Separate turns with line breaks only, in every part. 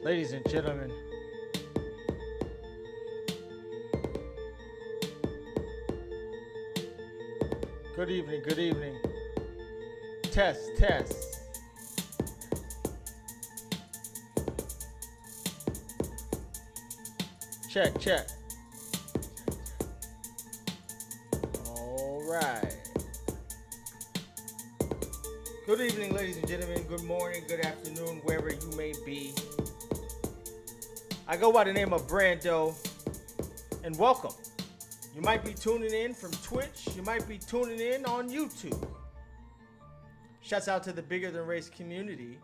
Ladies and gentlemen, good evening, good evening. Test, test. Check, check. All right. Good evening, ladies and gentlemen. Good morning, good afternoon, wherever you may be. I go by the name of Brando, and welcome. You might be tuning in from Twitch. You might be tuning in on YouTube. Shouts out to the Bigger Than Race community.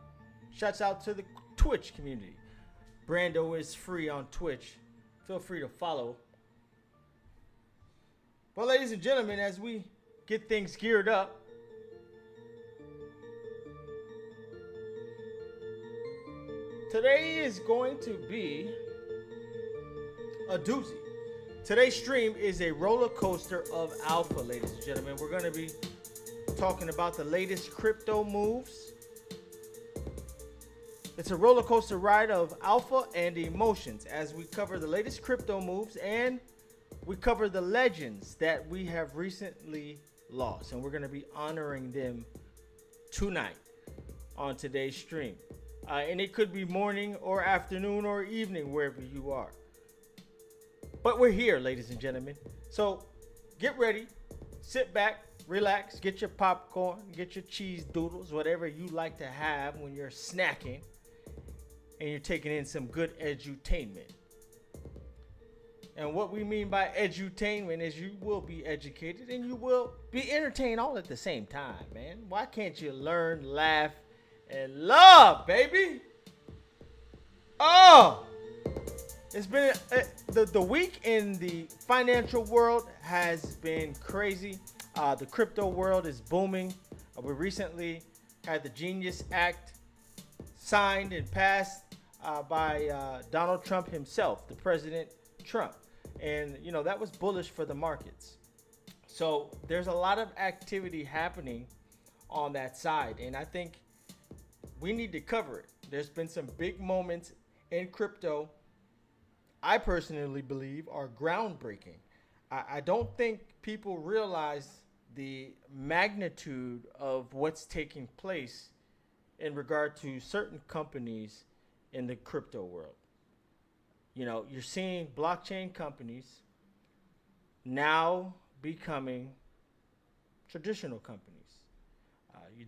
Shouts out to the Twitch community. Brando is free on Twitch. Feel free to follow. Well, ladies and gentlemen, as we get things geared up, today is going to be a doozy. Today's stream is a roller coaster of alpha, ladies and gentlemen. We're going to be talking about the latest crypto moves. It's a roller coaster ride of alpha and emotions as we cover the latest crypto moves and we cover the legends that we have recently lost. And we're going to be honoring them tonight on today's stream. And it could be morning or afternoon or evening, wherever you are. But we're here, ladies and gentlemen. So get ready, sit back, relax, get your popcorn, get your cheese doodles, whatever you like to have when you're snacking and you're taking in some good edutainment. And what we mean by edutainment is you will be educated and you will be entertained all at the same time, man. Why can't you learn, laugh, and love, baby? Oh, it's been the week in the financial world has been crazy. The crypto world is booming. We recently had the Genius Act signed and passed by Donald Trump himself, the President Trump. And, you know, that was bullish for the markets. So there's a lot of activity happening on that side. And I think we need to cover it. There's been some big moments in crypto I personally believe are groundbreaking. I don't think people realize the magnitude of what's taking place in regard to certain companies in the crypto world. You know, you're seeing blockchain companies now becoming traditional companies.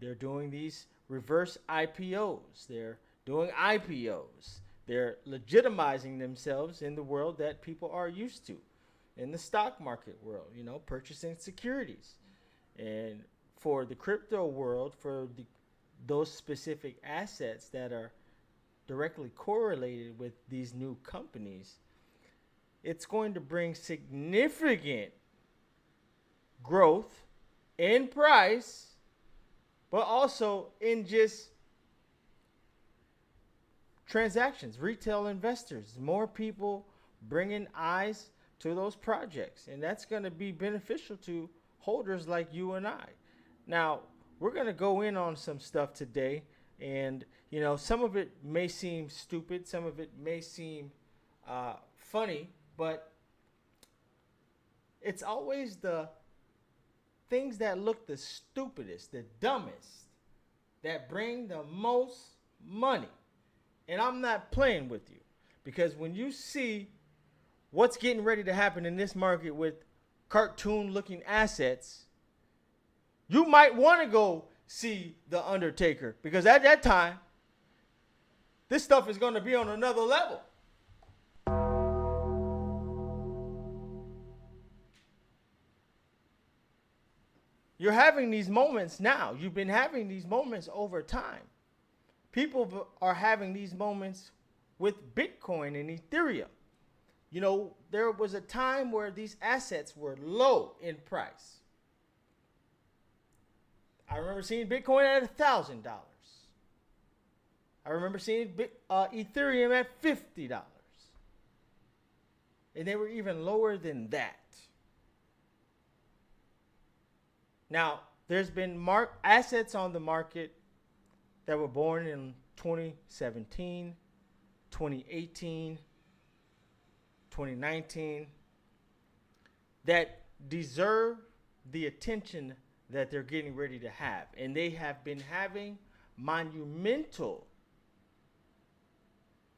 They're doing these reverse IPOs. They're doing IPOs. They're legitimizing themselves in the world that people are used to, in the stock market world, you know, purchasing securities. And for the crypto world, for those specific assets that are directly correlated with these new companies, it's going to bring significant growth in price, but also in just transactions, retail investors, more people bringing eyes to those projects. And that's going to be beneficial to holders like you and I. Now, we're going to go in on some stuff today. And, you know, some of it may seem stupid. Some of it may seem funny. But it's always the things that look the stupidest, the dumbest, that bring the most money. And I'm not playing with you, because when you see what's getting ready to happen in this market with cartoon looking assets, you might want to go see The Undertaker, because at that time, this stuff is going to be on another level. You're having these moments now. You've been having these moments over time. People are having these moments with Bitcoin and Ethereum. You know, there was a time where these assets were low in price. I remember seeing Bitcoin at $1,000. I remember seeing Ethereum at $50. And they were even lower than that. Now, there's been assets on the market that were born in 2017, 2018, 2019 that deserve the attention that they're getting ready to have. And they have been having monumental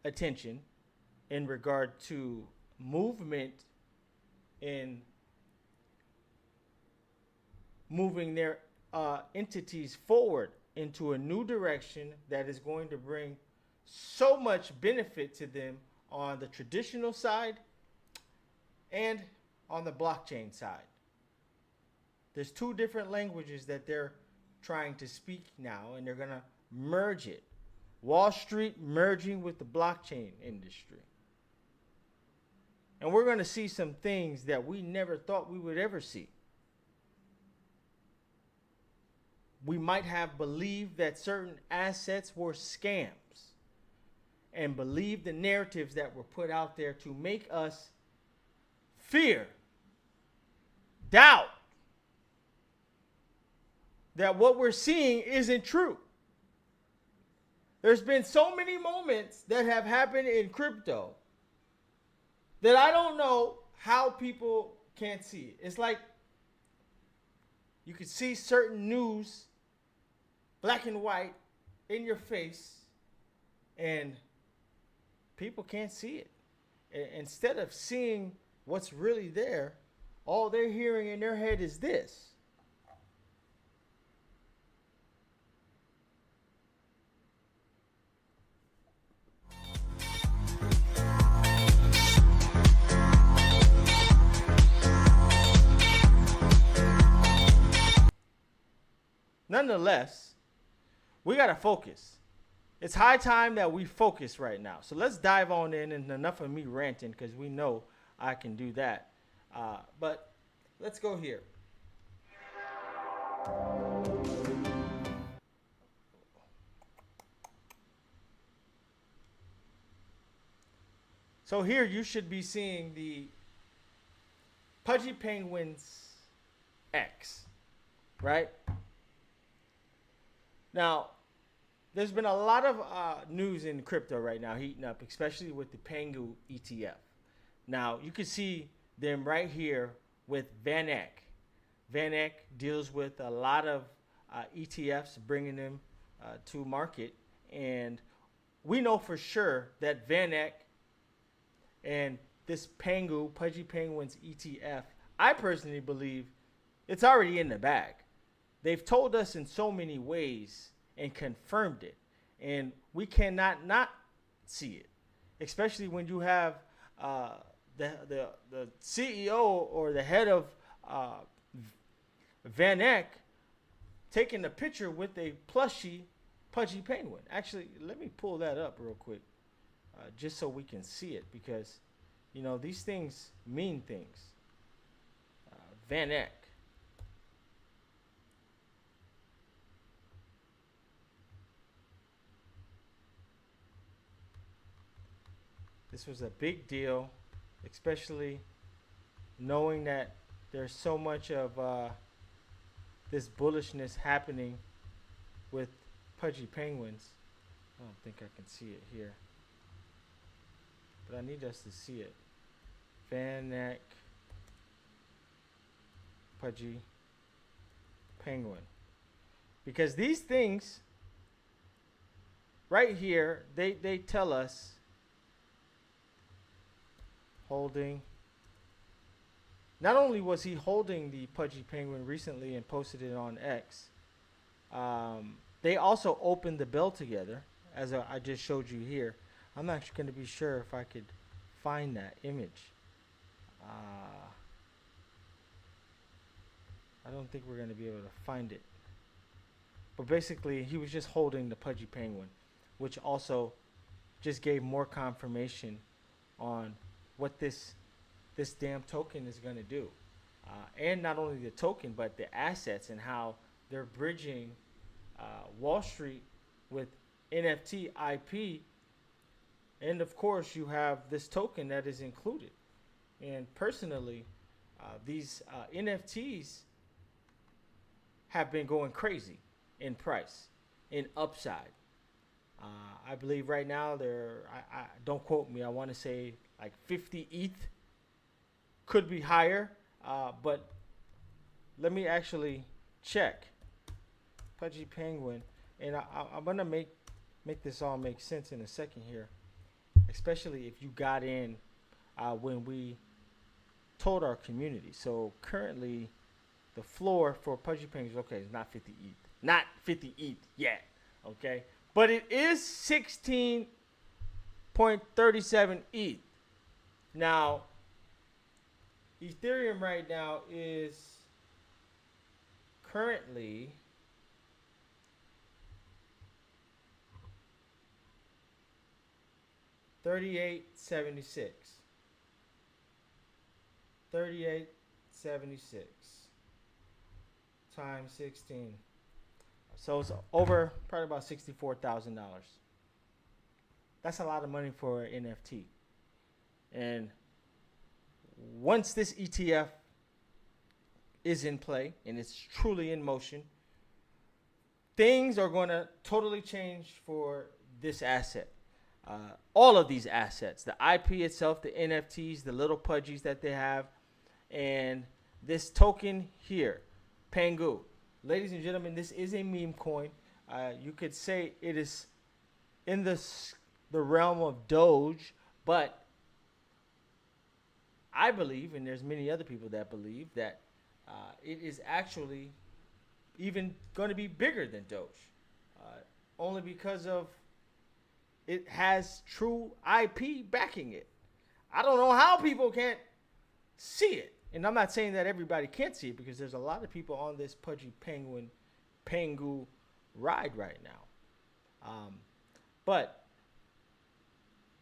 attention in regard to movement in moving their entities forward into a new direction that is going to bring so much benefit to them on the traditional side and on the blockchain side. There's two different languages that they're trying to speak now, and they're going to merge it. Wall Street merging with the blockchain industry. And we're going to see some things that we never thought we would ever see. We might have believed that certain assets were scams and believed the narratives that were put out there to make us fear, doubt that what we're seeing isn't true. There's been so many moments that have happened in crypto that I don't know how people can't see it. It's like you could see certain news, black and white, in your face, and people can't see it. Instead of seeing what's really there, all they're hearing in their head is this. Nonetheless, we got to focus. It's high time that we focus right now. So let's dive on in, and enough of me ranting because we know I can do that. But let's go here. So here you should be seeing the Pudgy Penguins X, right? Now, there's been a lot of news in crypto right now heating up, especially with the PENGU ETF. Now, you can see them right here with Van Eck. Van Eck deals with a lot of ETFs, bringing them to market. And we know for sure that Van Eck and this PENGU, Pudgy Penguins ETF, I personally believe it's already in the bag. They've told us in so many ways and confirmed it. And we cannot not see it, especially when you have the CEO or the head of Van Eck taking a picture with a plushy Pudgy Penguin. Actually, let me pull that up real quick just so we can see it, because, you know, these things mean things. Van Eck. This was a big deal, especially knowing that there's so much of this bullishness happening with Pudgy Penguins. I don't think I can see it here, but I need us to see it. Van Eck Pudgy Penguin. Because these things right here, they tell us holding. Not only was he holding the Pudgy Penguin recently and posted it on X, they also opened the bell together, as I just showed you here. I'm actually going to be sure if I could find that image. I don't think we're going to be able to find it. But basically, he was just holding the Pudgy Penguin, which also just gave more confirmation on what this damn token is going to do. And not only the token, but the assets and how they're bridging Wall Street with NFT IP. And of course, you have this token that is included. And personally, these NFTs have been going crazy in price, in upside. I believe right now I don't quote me. I want to say like 50 ETH, could be higher, but let me actually check. Pudgy Penguin, and I'm gonna make this all make sense in a second here, especially if you got in when we told our community. So currently, the floor for Pudgy Penguins, okay, it's not 50 ETH, not 50 ETH yet, okay, but it is 16.37 ETH. Now, Ethereum right now is currently $38.76. 38.76 times 16. So it's over probably about $64,000. That's a lot of money for an NFT. And once this ETF is in play and it's truly in motion, things are going to totally change for this asset. All of these assets, the IP itself, the NFTs, the little pudgies that they have, and this token here, PENGU. Ladies and gentlemen, this is a meme coin. You could say it is in the realm of Doge, but I believe, and there's many other people that believe, that it is actually even going to be bigger than Doge, only because of it has true IP backing it. I don't know how people can't see it. And I'm not saying that everybody can't see it, because there's a lot of people on this Pudgy Penguin PENGU ride right now. But,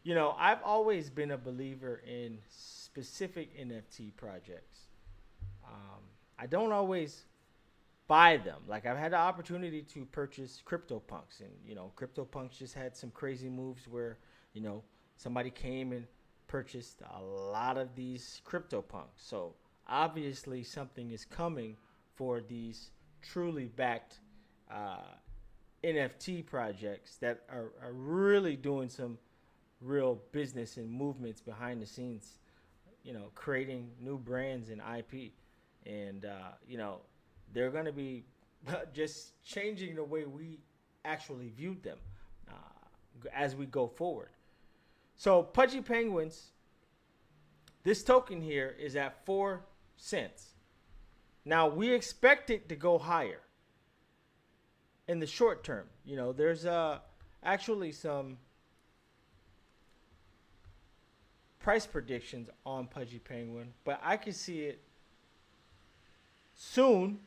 you know, I've always been a believer in specific NFT projects. I don't always buy them. Like, I've had the opportunity to purchase CryptoPunks, and, you know, CryptoPunks just had some crazy moves where, you know, somebody came and purchased a lot of these CryptoPunks. So obviously something is coming for these truly backed NFT projects that are really doing some real business and movements behind the scenes, you know, creating new brands and IP. And, you know, they're going to be just changing the way we actually viewed them as we go forward. So Pudgy Penguins, this token here is at 4 cents. Now, we expect it to go higher in the short term. You know, there's actually some price predictions on Pudgy Penguin, but I can see it soon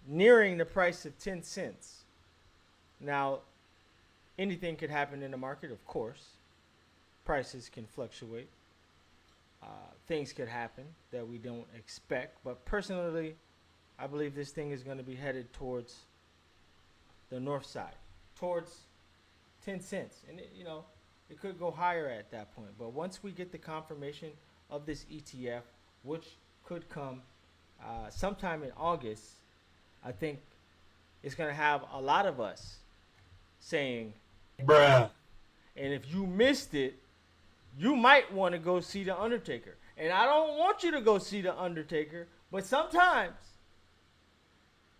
nearing the price of 10 cents. Now, anything could happen in the market, of course. Prices can fluctuate. Things could happen that we don't expect. But personally, I believe this thing is going to be headed towards the north side, towards 10 cents. And, you know, it could go higher at that point. But once we get the confirmation of this ETF, which could come sometime in August, I think it's going to have a lot of us saying, bruh. And if you missed it, you might want to go see The Undertaker. And I don't want you to go see The Undertaker, but sometimes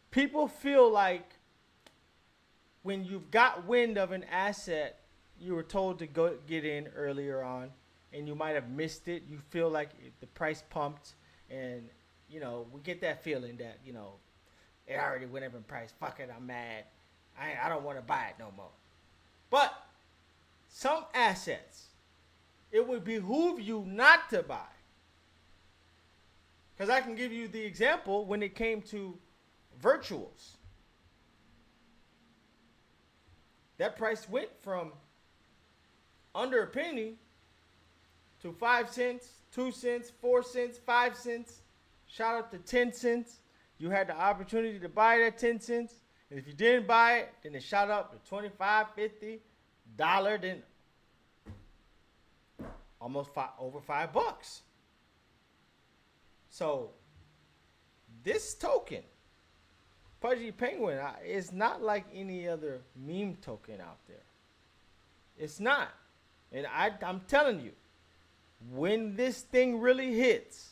people feel like when you've got wind of an asset you were told to go get in earlier on, and you might have missed it, you feel like the price pumped, and, you know, we get that feeling that, you know, it already went up in price. Fuck it, I'm mad. I don't want to buy it no more. But some assets, it would behoove you not to buy. Because I can give you the example when it came to virtuals. That price went from under a penny to 5 cents, 2 cents, 4 cents, 5 cents, shot up to 10 cents. You had the opportunity to buy it at 10 cents. And if you didn't buy it, then it shot up to $25, $50, then almost over $5. So this token, Pudgy Penguin, is not like any other meme token out there. It's not. And I'm telling you, when this thing really hits,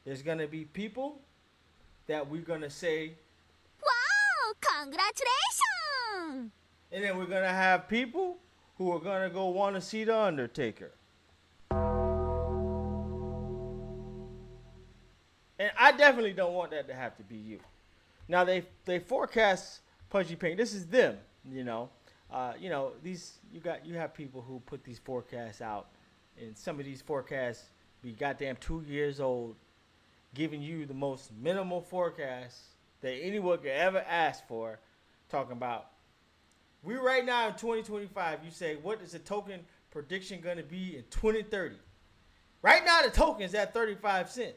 there's going to be people that we're going to say,
Wow! Congratulations!
and then we're going to have people who are going to go want to see The Undertaker. And I definitely don't want that to have to be you. Now they forecast Pudgy Penguins. This is them, these you have people who put these forecasts out, and some of these forecasts be goddamn 2 years old, giving you the most minimal forecast that anyone could ever ask for. Talking about we right now in 2025. You say what is the token prediction going to be in 2030? Right now the token's at 35 cents.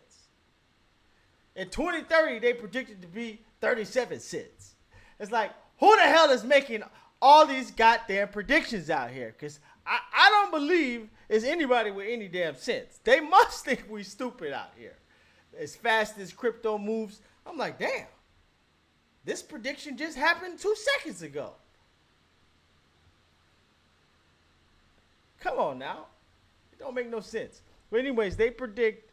In 2030, they predicted to be 37 cents. It's like, who the hell is making all these goddamn predictions out here? Because I don't believe it's anybody with any damn sense. They must think we stupid out here. As fast as crypto moves, I'm like, damn. This prediction just happened 2 seconds ago. Come on now. It don't make no sense. But anyways, they predict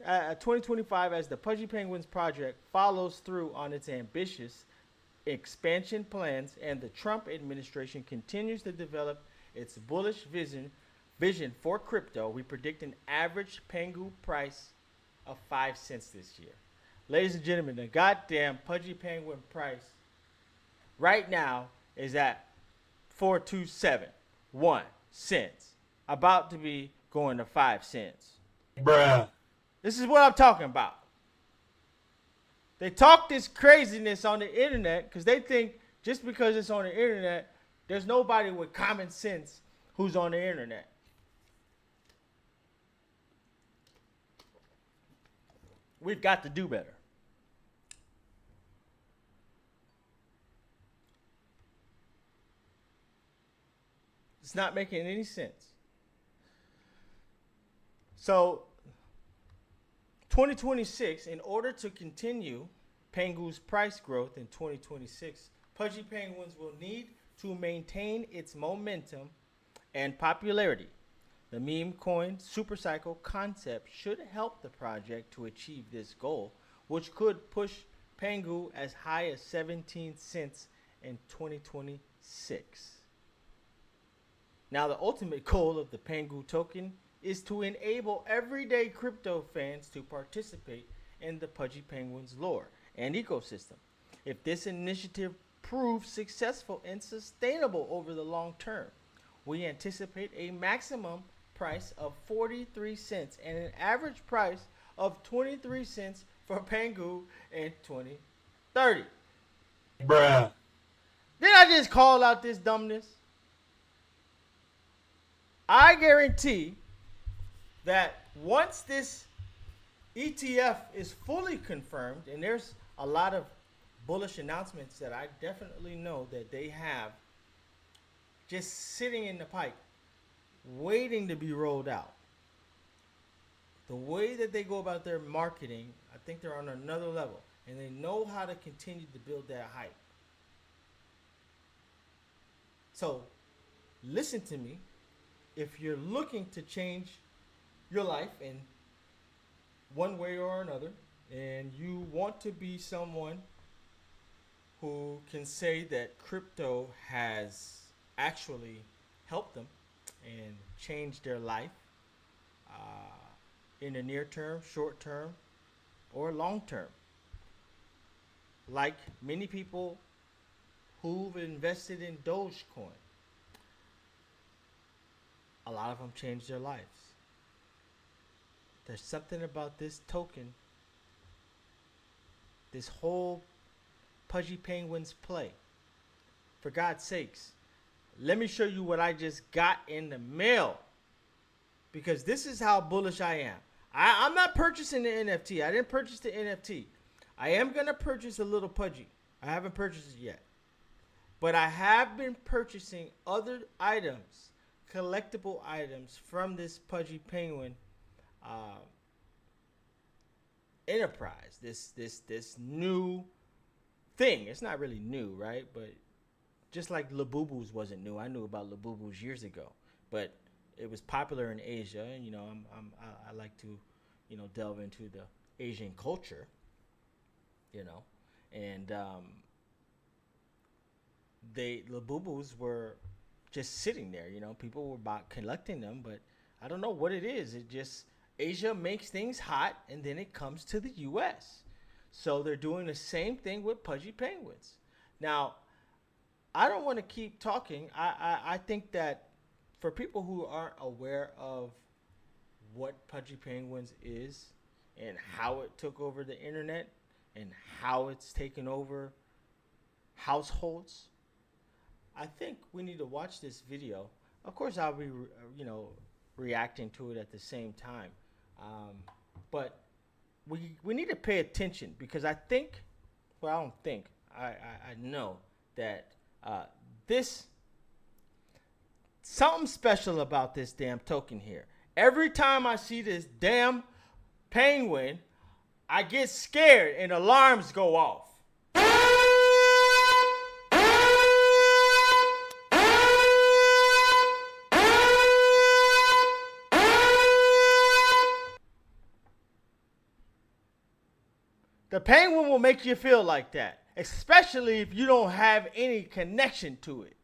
2025 as the Pudgy Penguins project follows through on its ambitious expansion plans and the Trump administration continues to develop its bullish vision for crypto. We predict an average Pengu price of 5 cents this year. Ladies and gentlemen, the goddamn Pudgy Penguin price right now is at 4.271 cents, about to be going to 5 cents.
Bruh.
This is what I'm talking about. They talk this craziness on the internet because they think just because it's on the internet, there's nobody with common sense who's on the internet. We've got to do better. It's not making any sense. So 2026, in order to continue Pengu's price growth in 2026, Pudgy Penguins will need to maintain its momentum and popularity. The meme coin supercycle concept should help the project to achieve this goal, which could push Pangu as high as 17 cents in 2026. Now, the ultimate goal of the Pangu token is to enable everyday crypto fans to participate in the Pudgy Penguins lore and ecosystem. If this initiative proves successful and sustainable over the long term, we anticipate a maximum price of 43 cents and an average price of 23 cents for Pangu in 2030.
Bruh.
Did I just call out this dumbness? I guarantee that once this ETF is fully confirmed, and there's a lot of bullish announcements that I definitely know that they have just sitting in the pipe, waiting to be rolled out. The way that they go about their marketing, I think they're on another level, and they know how to continue to build that hype. So, listen to me. If you're looking to change your life in one way or another, and you want to be someone who can say that crypto has actually helped them and changed their life in the near term, short term, or long term, like many people who've invested in Dogecoin, a lot of them changed their lives. There's something about this token, this whole Pudgy Penguins play. For God's sakes, let me show you what I just got in the mail, because this is how bullish I am. I'm not purchasing the NFT. I didn't purchase the NFT. I am going to purchase a little Pudgy. I haven't purchased it yet. But I have been purchasing other items, collectible items from this Pudgy Penguin enterprise. This new thing. It's not really new, right? But just like Labubus wasn't new. I knew about Labubus years ago, but it was popular in Asia, and I like to, delve into the Asian culture, and Labubus were just sitting there. People were about collecting them, but I don't know what it is. It just Asia makes things hot, and then it comes to the U.S. So they're doing the same thing with Pudgy Penguins. Now, I don't want to keep talking. I think that for people who aren't aware of what Pudgy Penguins is and how it took over the internet and how it's taken over households, I think we need to watch this video. Of course, I'll be, reacting to it at the same time. But we need to pay attention, because I think, well, I don't think, I know that this, something special about this damn token here. Every time I see this damn penguin, I get scared and alarms go off. The penguin will make you feel like that, especially if you don't have any connection to it.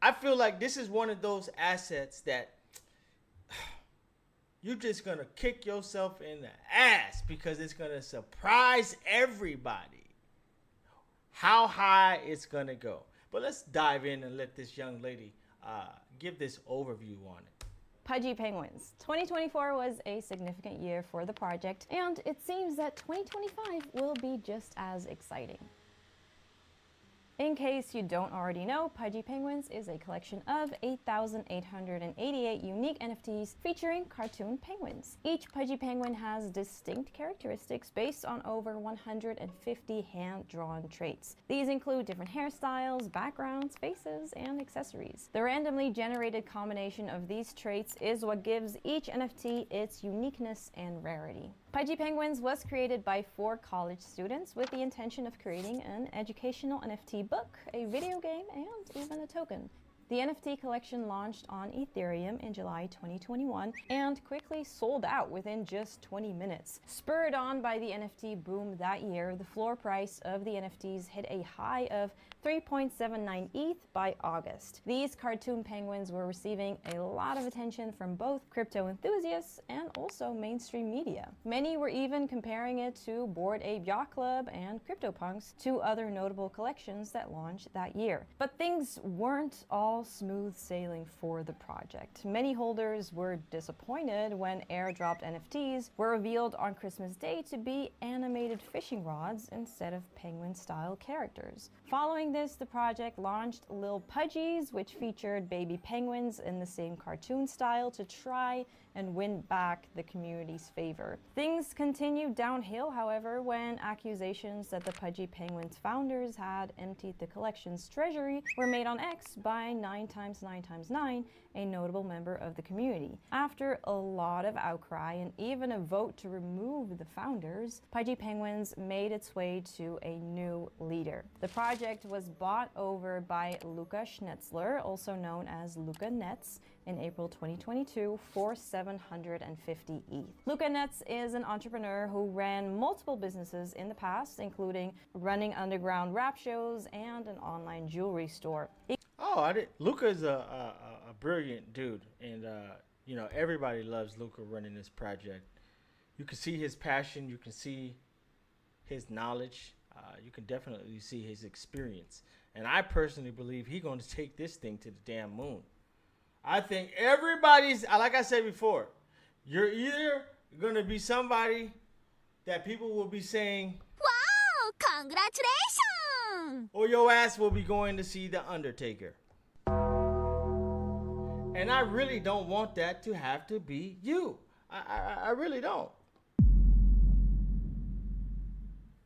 I feel like this is one of those assets that you're just going to kick yourself in the ass, because it's going to surprise everybody how high it's going to go. But let's dive in and let this young lady give this overview on it.
Pudgy Penguins. 2024 was a significant year for the project, and it seems that 2025 will be just as exciting. In case you don't already know, Pudgy Penguins is a collection of 8,888 unique NFTs featuring cartoon penguins. Each Pudgy Penguin has distinct characteristics based on over 150 hand-drawn traits. These include different hairstyles, backgrounds, faces, and accessories. The randomly generated combination of these traits is what gives each NFT its uniqueness and rarity. Pudgy Penguins was created by 4 college students with the intention of creating an educational NFT book, a video game, and even a token. The NFT collection launched on Ethereum in July 2021 and quickly sold out within just 20 minutes. Spurred on by the NFT boom that year, the floor price of the NFTs hit a high of 3.79 ETH by August. These cartoon penguins were receiving a lot of attention from both crypto enthusiasts and also mainstream media. Many were even comparing it to Bored Ape Yacht Club and CryptoPunks, 2 other notable collections that launched that year. But things weren't all smooth sailing for the project. Many holders were disappointed when airdropped NFTs were revealed on Christmas Day to be animated fishing rods instead of penguin-style characters. Following this, the project launched Lil Pudgies, which featured baby penguins in the same cartoon style to try and win back the community's favor. Things continued downhill, however, when accusations that the Pudgy Penguins founders had emptied the collection's treasury were made on X by 9x9x9, a notable member of the community. After a lot of outcry and even a vote to remove the founders, Pudgy Penguins made its way to a new leader. The project was bought over by Luca Schnetzler, also known as Luca Nets, in April 2022 for 750 ETH. Luca Nets is an entrepreneur who ran multiple businesses in the past, including running underground rap shows and an online jewelry store.
Luca is a brilliant dude, and everybody loves Luca running this project. You can see his passion, you can see his knowledge, you can definitely see his experience. And I personally believe he's going to take this thing to the damn moon. I think everybody's, like I said before, you're either going to be somebody that people will be saying,
Wow, congratulations!
or your ass will be going to see The Undertaker. And I really don't want that to have to be you. I really don't.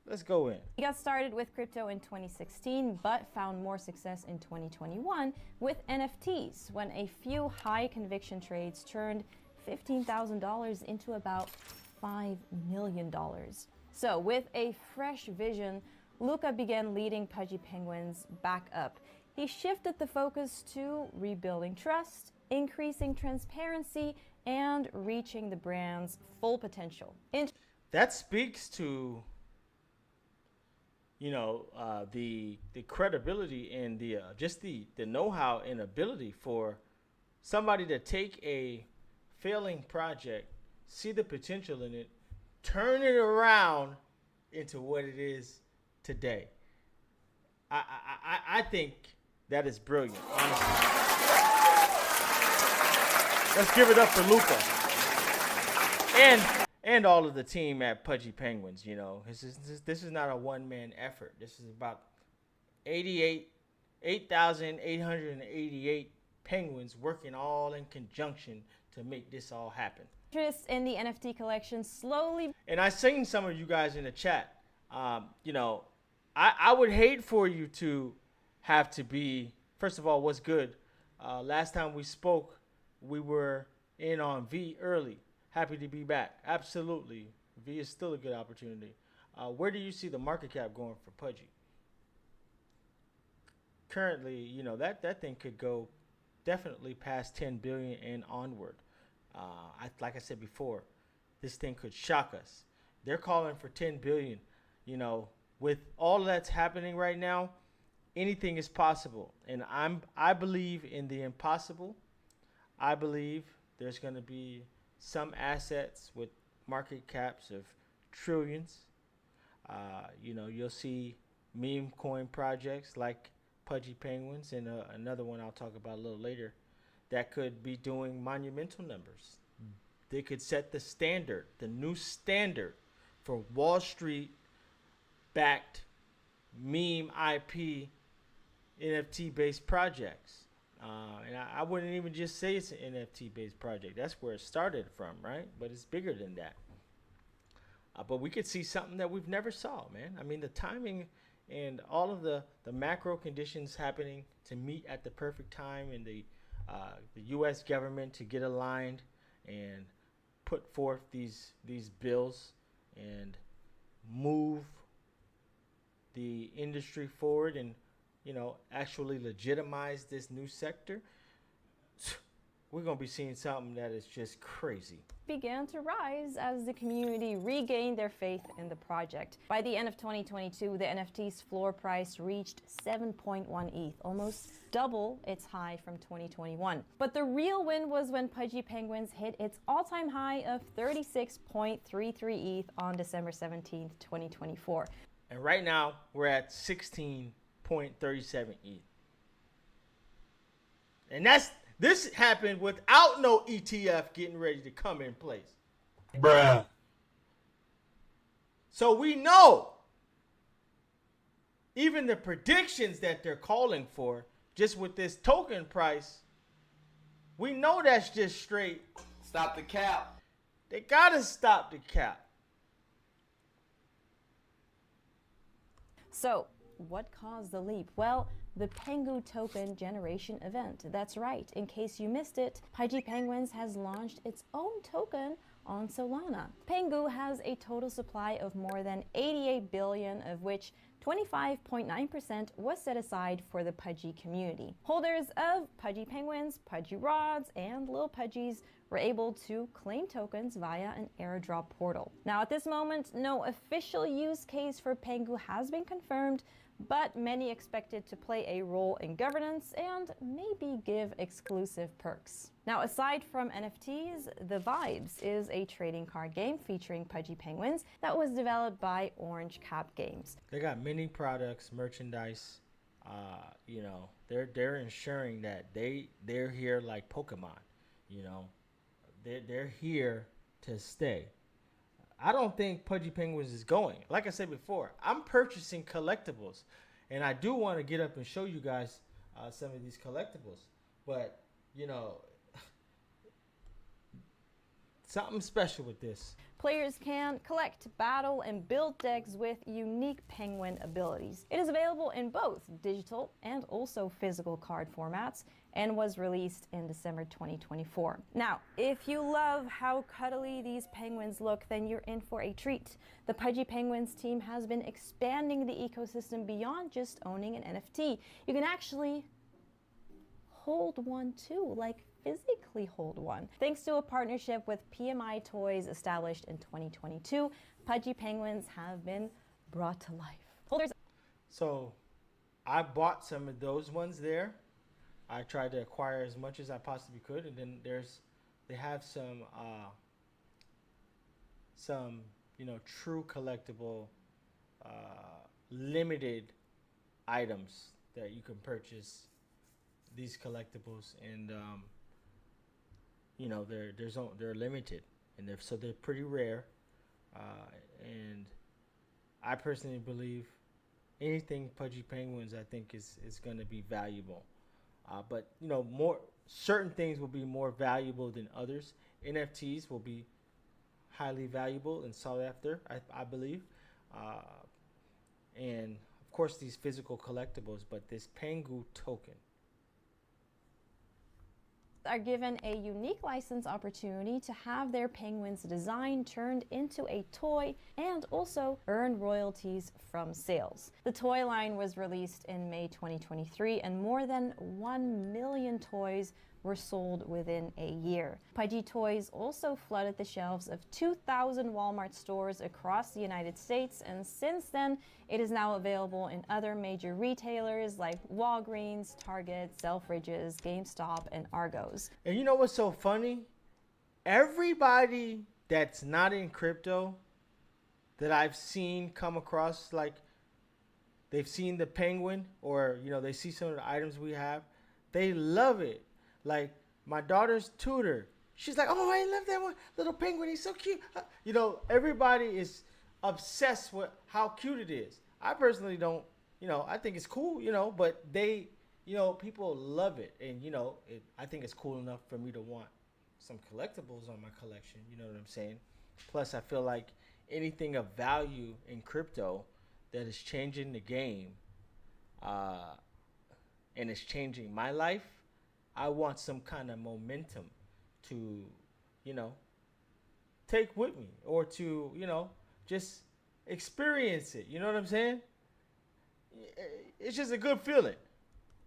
Let's go in.
He got started with crypto in 2016, but found more success in 2021 with NFTs, when a few high conviction trades turned $15,000 into about $5 million. So with a fresh vision, Luca began leading Pudgy Penguins back up. he shifted the focus to rebuilding trust, increasing transparency, and reaching the brand's full potential.
That speaks to, the credibility and the just the know-how and ability for somebody to take a failing project, see the potential in it, turn it around into what it is today. I think that is brilliant, honestly. Let's give it up for Luca and all of the team at Pudgy Penguins. This is not a one-man effort. This is about 8,888 penguins working all in conjunction to make this all happen.
Interest in the NFT collection slowly.
And I seen some of you guys in the chat. I would hate for you to have to be, first of all, what's good. Last time we spoke, we were in on V early. Happy to be back. Absolutely. V is still a good opportunity. Where do you see the market cap going for Pudgy? Currently, that thing could go definitely past 10 billion and onward. Like I said before, this thing could shock us. They're calling for 10 billion. With all that's happening right now, anything is possible. And I believe in the impossible. I believe there's going to be some assets with market caps of trillions. You'll see meme coin projects like Pudgy Penguins and another one I'll talk about a little later that could be doing monumental numbers. They could set the standard, the new standard for Wall Street backed meme IP NFT based projects. And I wouldn't even just say it's an NFT based project. That's where it started from, right? But it's bigger than that. But we could see something that we've never saw, man. I mean, the timing and all of the macro conditions happening to meet at the perfect time, and the U.S. government to get aligned and put forth these bills and move the industry forward and actually legitimize this new sector. We're going to be seeing something that is just crazy.
Began to rise as the community regained their faith in the project. By the end of 2022, the NFT's floor price reached 7.1 ETH, almost double its high from 2021. But the real win was when Pudgy Penguins hit its all-time high of 36.33 ETH on December 17th, 2024.
And right now, we're at 16.37 ETH. And this happened without no ETF getting ready to come in place.
Bruh.
So we know even the predictions that they're calling for, just with this token price, we know that's just straight.
Stop the cap.
They gotta stop the cap.
So, what caused the leap? Well, the PENGU token generation event. That's right. In case you missed it, Pudgy Penguins has launched its own token on Solana. PENGU has a total supply of more than 88 billion, of which 25.9% was set aside for the Pudgy community. Holders of Pudgy Penguins, Pudgy Rods, and Lil Pudgies were able to claim tokens via an airdrop portal. Now, at this moment, no official use case for PENGU has been confirmed, but many expect it to play a role in governance and maybe give exclusive perks. Now, aside from NFTs, The Vibes is a trading card game featuring Pudgy Penguins that was developed by Orange Cap Games.
They got many products, merchandise. They're ensuring that they're here like Pokemon. They're here to stay. I don't think Pudgy Penguins is going. Like I said before, I'm purchasing collectibles, and I do want to get up and show you guys some of these collectibles. But something special with this.
Players can collect, battle, and build decks with unique penguin abilities. It is available in both digital and also physical card formats and was released in December 2024. Now, if you love how cuddly these penguins look, then you're in for a treat. The Pudgy Penguins team has been expanding the ecosystem beyond just owning an NFT. You can actually hold one too, like physically hold one. Thanks to a partnership with PMI Toys established in 2022, Pudgy Penguins have been brought to life. Holders.
So I bought some of those ones there. I tried to acquire as much as I possibly could, and then they have some true collectible limited items that you can purchase these collectibles, and they're limited, and they're pretty rare, and I personally believe anything Pudgy Penguins I think is going to be valuable, but more certain things will be more valuable than others. NFTs will be highly valuable and sought after, I believe, and of course these physical collectibles, but this Pangu token
are given a unique license opportunity to have their penguins design turned into a toy and also earn royalties from sales. The toy line was released in May 2023, and more than 1 million toys were sold within a year. Pudgy Toys also flooded the shelves of 2,000 Walmart stores across the United States, and since then, it is now available in other major retailers like Walgreens, Target, Selfridges, GameStop, and Argos.
And you know what's so funny? Everybody that's not in crypto that I've seen come across, like they've seen the penguin, or they see some of the items we have, they love it. Like my daughter's tutor, she's like, "Oh, I love that one little penguin. He's so cute." Everybody is obsessed with how cute it is. I personally don't. I think it's cool. But they, people love it, and I think it's cool enough for me to want some collectibles on my collection. You know what I'm saying? Plus, I feel like anything of value in crypto that is changing the game, and it's changing my life, I want some kind of momentum to, take with me, or to, just experience it. You know what I'm saying? It's just a good feeling.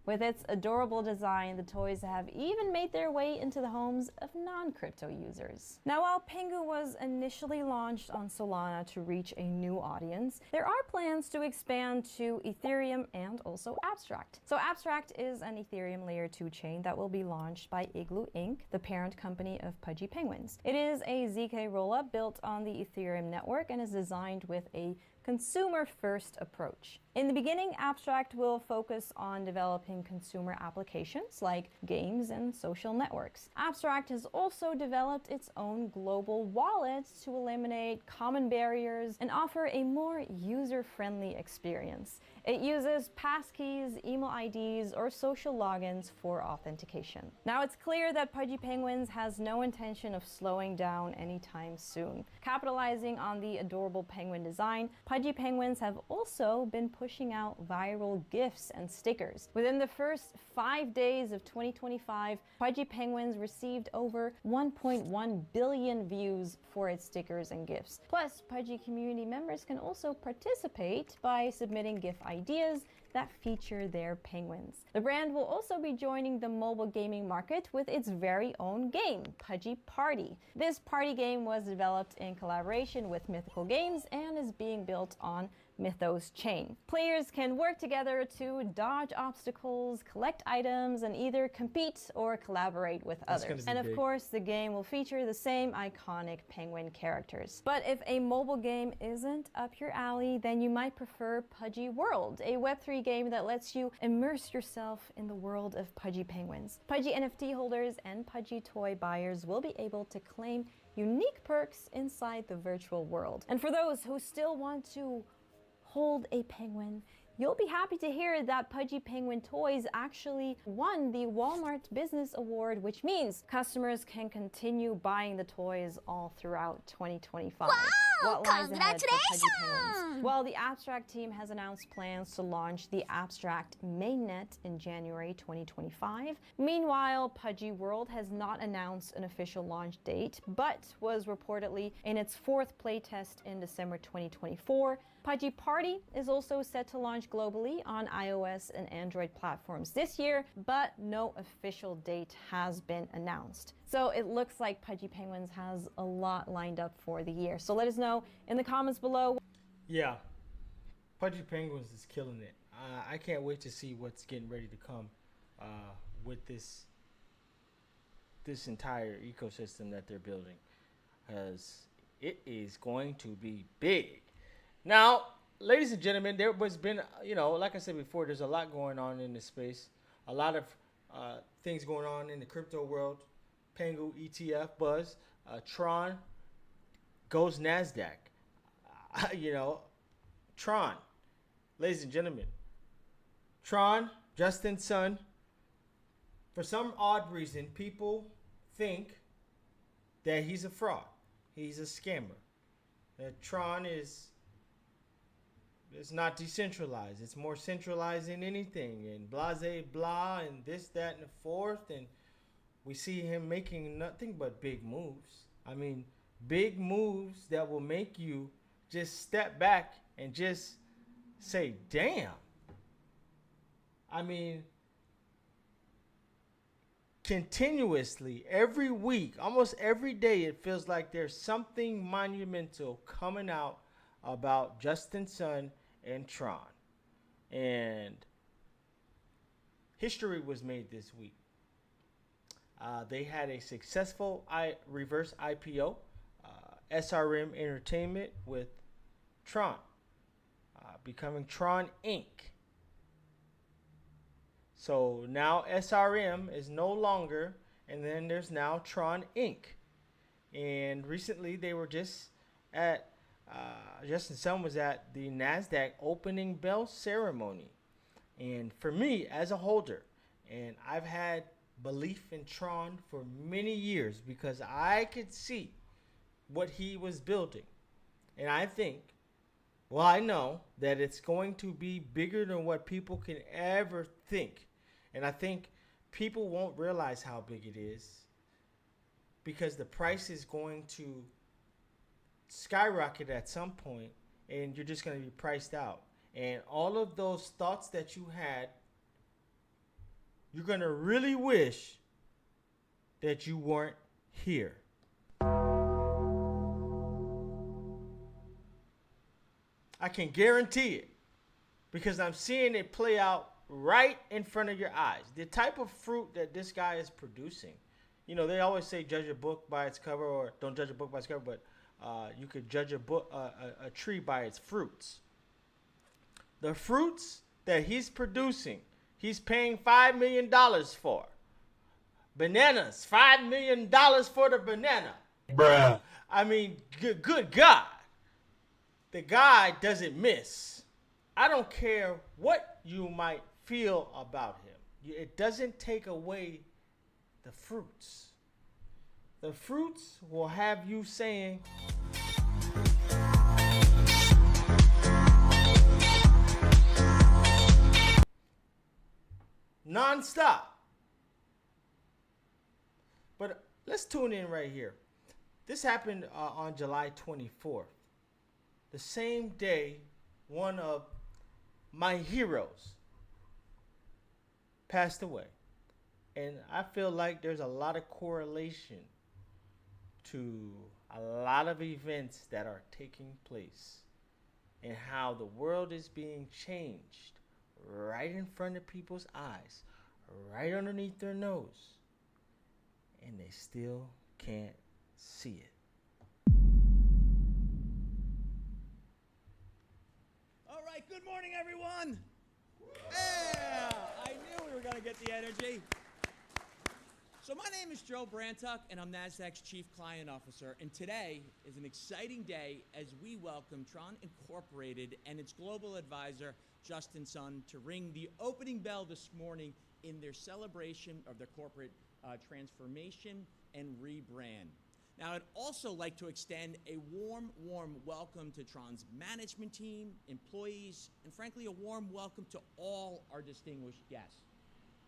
With its adorable design, the toys have even made their way into the homes of non-crypto users. Now, while Pengu was initially launched on Solana to reach a new audience, there are plans to expand to Ethereum and also Abstract. So Abstract is an Ethereum Layer 2 chain that will be launched by Igloo Inc., the parent company of Pudgy Penguins. It is a ZK rollup built on the Ethereum network and is designed with a consumer-first approach. In the beginning, Abstract will focus on developing consumer applications like games and social networks. Abstract has also developed its own global wallet to eliminate common barriers and offer a more user-friendly experience. It uses passkeys, email IDs, or social logins for authentication. Now, it's clear that Pudgy Penguins has no intention of slowing down anytime soon. Capitalizing on the adorable penguin design, Pudgy Penguins have also been pushing out viral GIFs and stickers. Within the first 5 days of 2025, Pudgy Penguins received over 1.1 billion views for its stickers and GIFs. Plus, Pudgy community members can also participate by submitting GIF ideas that feature their penguins. The brand will also be joining the mobile gaming market with its very own game, Pudgy Party. This party game was developed in collaboration with Mythical Games and is being built on Mythos chain. Players can work together to dodge obstacles, collect items, and either compete or collaborate with others. And of course, the game will feature the same iconic penguin characters. But if a mobile game isn't up your alley, then you might prefer Pudgy World, a Web3 game that lets you immerse yourself in the world of Pudgy Penguins. Pudgy NFT holders and Pudgy toy buyers will be able to claim unique perks inside the virtual world. And for those who still want to hold a penguin, You'll be happy to hear that Pudgy Penguin Toys actually won the Walmart Business Award, which means customers can continue buying the toys all throughout 2025.
Wow!
What lies ahead for Pudgy Penguins?
Congratulations!
Well, the Abstract team has announced plans to launch the Abstract mainnet in January 2025. Meanwhile, Pudgy World has not announced an official launch date, but was reportedly in its 4th playtest in December 2024. Pudgy Party is also set to launch globally on iOS and Android platforms this year, but no official date has been announced. So it looks like Pudgy Penguins has a lot lined up for the year. So let us know in the comments below.
Yeah, Pudgy Penguins is killing it. I can't wait to see what's getting ready to come with this entire ecosystem that they're building, because it is going to be big. Now, ladies and gentlemen, there has been, like I said before, there's a lot going on in this space. A lot of things going on in the crypto world. PENGU ETF buzz. Tron goes Nasdaq. Tron, ladies and gentlemen. Tron, Justin's son. For some odd reason, people think that he's a fraud. He's a scammer. That Tron is... It's not decentralized. It's more centralized than anything. And blase, blah, and this, that, and the fourth. And we see him making nothing but big moves. I mean, big moves that will make you just step back and just say, damn. I mean, continuously, every week, almost every day, it feels like there's something monumental coming out about Justin Sun and Tron. And history was made this week. They had a successful reverse IPO, SRM Entertainment, with Tron, becoming Tron Inc. So now SRM is no longer, and then there's now Tron Inc. And recently they were just at Justin Sun was at the Nasdaq opening bell ceremony. And for me, as a holder, and I've had belief in Tron for many years because I could see what he was building. And I think, well, I know that it's going to be bigger than what people can ever think. And I think people won't realize how big it is because the price is going to skyrocket at some point, and you're just going to be priced out. And all of those thoughts that you had, you're going to really wish that you weren't here. I can guarantee it because I'm seeing it play out right in front of your eyes. The type of fruit that this guy is producing. They always say judge a book by its cover, or don't judge a book by its cover, but you could judge a tree by its fruits. The fruits that he's producing, he's paying $5 million for. Bananas, $5 million for the banana.
Bruh.
I mean, good God. The guy doesn't miss. I don't care what you might feel about him. It doesn't take away the fruits. The fruits will have you saying, non-stop. But let's tune in right here. This happened on July 24th. The same day one of my heroes passed away. And I feel like there's a lot of correlation to a lot of events that are taking place and how the world is being changed right in front of people's eyes, right underneath their nose, and they still can't see it.
All right, good morning, everyone. Yeah, I knew we were going to get the energy. So my name is Joe Brantuck, and I'm Nasdaq's Chief Client Officer. And today is an exciting day as we welcome Tron Incorporated and its global advisor, Justin Sun, to ring the opening bell this morning in their celebration of their corporate transformation and rebrand. Now, I'd also like to extend a warm welcome to Tron's management team, employees, and frankly, a warm welcome to all our distinguished guests.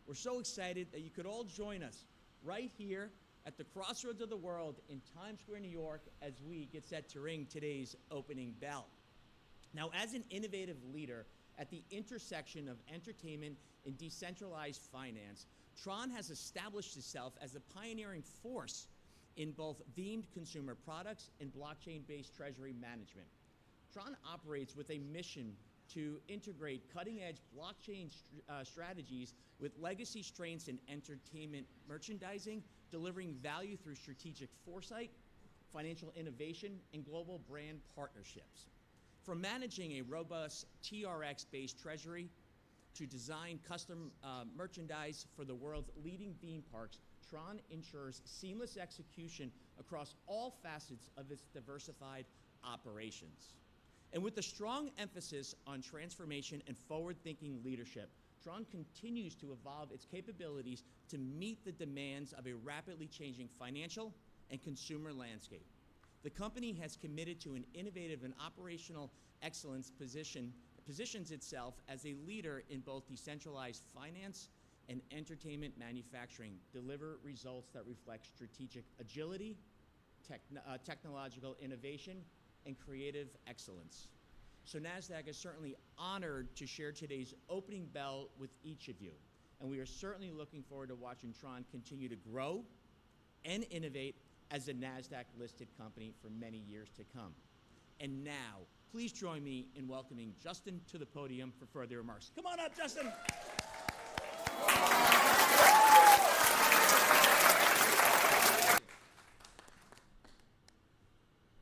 We're so excited that you could all join us right here at the crossroads of the world in Times Square, New York, as we get set to ring today's opening bell. Now, as an innovative leader at the intersection of entertainment and decentralized finance, Tron has established itself as a pioneering force in both themed consumer products and blockchain-based treasury management. Tron operates with a mission to integrate cutting-edge blockchain strategies with legacy strengths in entertainment merchandising, delivering value through strategic foresight, financial innovation, and global brand partnerships. From managing a robust TRX-based treasury to design custom merchandise for the world's leading theme parks, Tron ensures seamless execution across all facets of its diversified operations. And with a strong emphasis on transformation and forward-thinking leadership, Tron continues to evolve its capabilities to meet the demands of a rapidly changing financial and consumer landscape. The company has committed to an innovative and operational excellence positions itself as a leader in both decentralized finance and entertainment manufacturing, deliver results that reflect strategic agility, technological innovation, and creative excellence. So Nasdaq is certainly honored to share today's opening bell with each of you. And we are certainly looking forward to watching Tron continue to grow and innovate as a Nasdaq-listed company for many years to come. And now, please join me in welcoming Justin to the podium for further remarks. Come on up, Justin.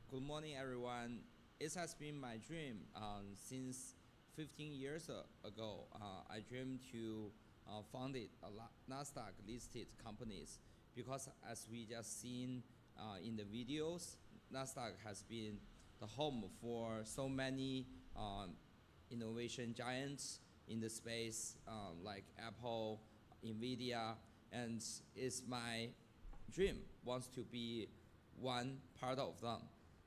Good morning, everyone. It has been my dream since 15 years ago. I dreamed to found a Nasdaq-listed companies because, as we just seen in the videos, Nasdaq has been the home for so many innovation giants in the space like Apple, NVIDIA, and it's my dream wants to be one part of them.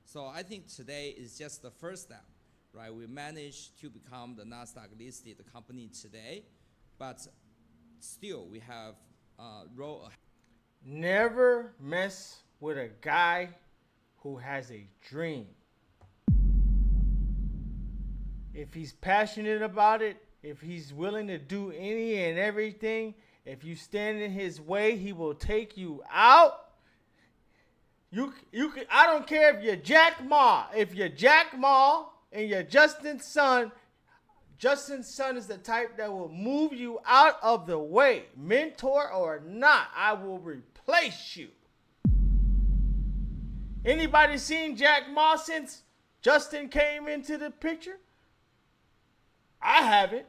So I think today is just the first step, right? We managed to become the Nasdaq listed company today, but still we have roll ahead.
Never mess with a guy who has a dream. If he's passionate about it, if he's willing to do any and everything, if you stand in his way, he will take you out. I don't care if you're Jack Ma. If you're Jack Ma and you're Justin's son is the type that will move you out of the way. Mentor or not, I will replace you. Anybody seen Jack Ma since Justin came into the picture? I haven't.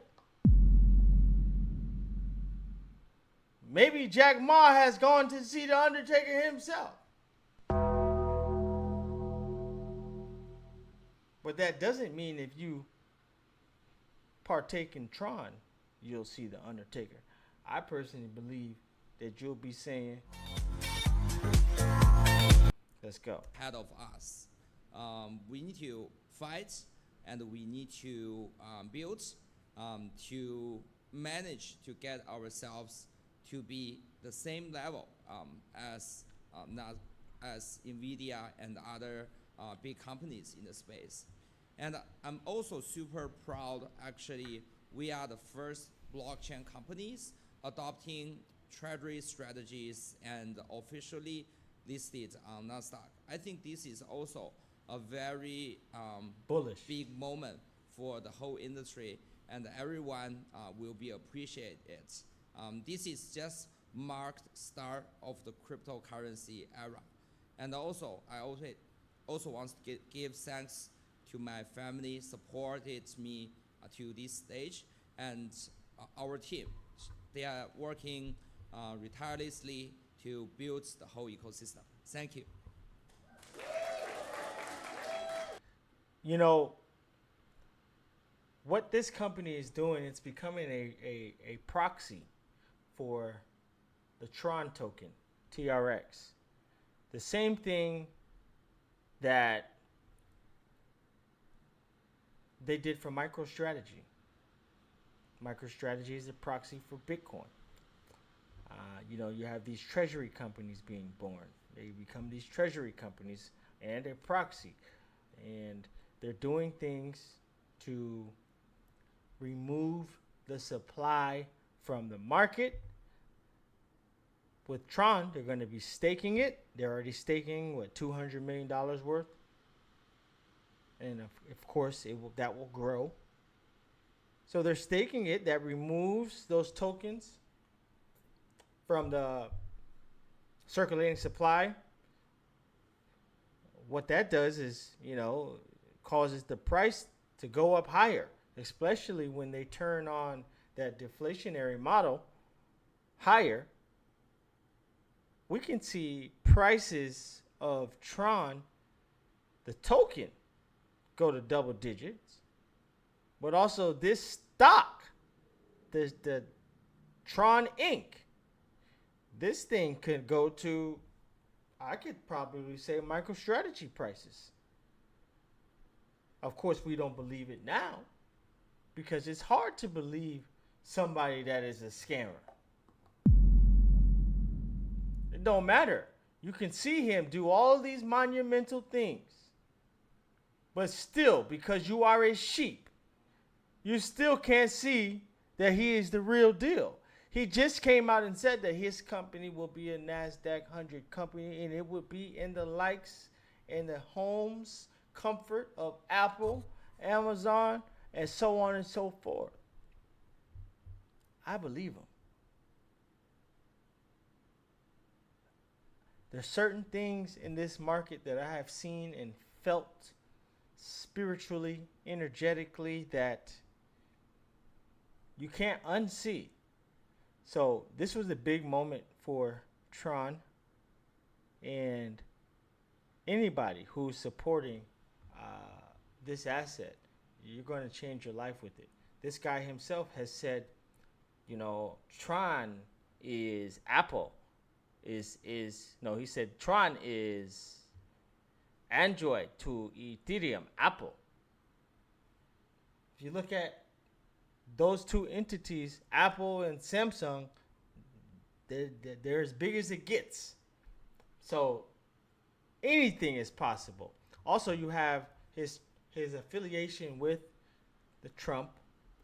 Maybe Jack Ma has gone to see the Undertaker himself. But that doesn't mean if you partake in Tron, you'll see the Undertaker. I personally believe that you'll be saying, let's go.
Ahead of us. We need to fight and we need to build to manage to get ourselves to be the same level as NVIDIA and other big companies in the space. And I'm also super proud, actually, we are the first blockchain companies adopting treasury strategies and officially listed on Nasdaq. I think this is also a very
bullish
big moment for the whole industry, and everyone will be appreciate it. This is just marked start of the cryptocurrency era. And also, I also want to give thanks to my family supported me to this stage, and our team. They are working tirelessly to build the whole ecosystem. Thank you.
You know, what this company is doing, it's becoming a proxy for the Tron token, TRX. The same thing that they did for MicroStrategy. MicroStrategy is a proxy for Bitcoin. You know, you have these treasury companies being born. They become these treasury companies and a proxy. And they're doing things to remove the supply from the market. With Tron, they're going to be staking it. They're already staking, what, $200 million worth? And of course, that will grow. So they're staking it. That removes those tokens from the circulating supply. What that does is, you know, causes the price to go up higher, especially when they turn on that deflationary model higher. We can see prices of Tron, the token, go to double digits. But also this stock, the Tron Inc., this thing could go to, I could probably say, MicroStrategy prices. Of course, we don't believe it now because it's hard to believe somebody that is a scammer. It don't matter. You can see him do all these monumental things. But still, because you are a sheep, you still can't see that he is the real deal. He just came out and said that his company will be a Nasdaq 100 company, and it would be in the likes and the homes, comfort of Apple, Amazon, and so on and so forth. I believe him. There's certain things in this market that I have seen and felt spiritually, energetically, that you can't unsee. So this was a big moment for Tron, and anybody who's supporting this asset, you're going to change your life with it. This guy himself has said, you know, Tron is Apple. He said Tron is Android to Ethereum, Apple. If you look at those two entities, Apple and Samsung, they're as big as it gets. So anything is possible. Also, you have his affiliation with the Trump,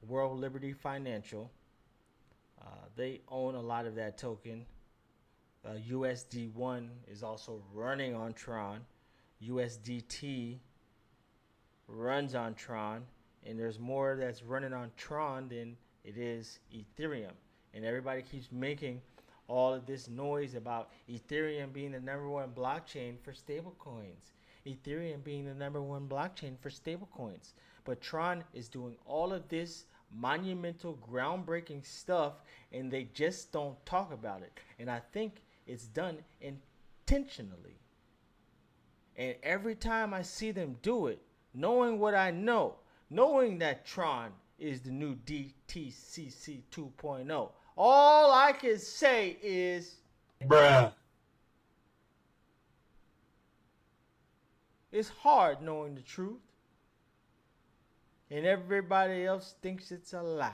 World Liberty Financial. They own a lot of that token. USD1 is also running on Tron. USDT runs on Tron. And there's more that's running on Tron than it is Ethereum. And everybody keeps making all of this noise about Ethereum being the #1 blockchain for stablecoins. Ethereum being the #1 blockchain for stablecoins. But Tron is doing all of this monumental, groundbreaking stuff, and they just don't talk about it. And I think it's done intentionally. And every time I see them do it, knowing what I know, knowing that Tron is the new DTCC 2.0, all I can say is,
Bruh.
it's hard knowing the truth, and everybody else thinks it's a lie.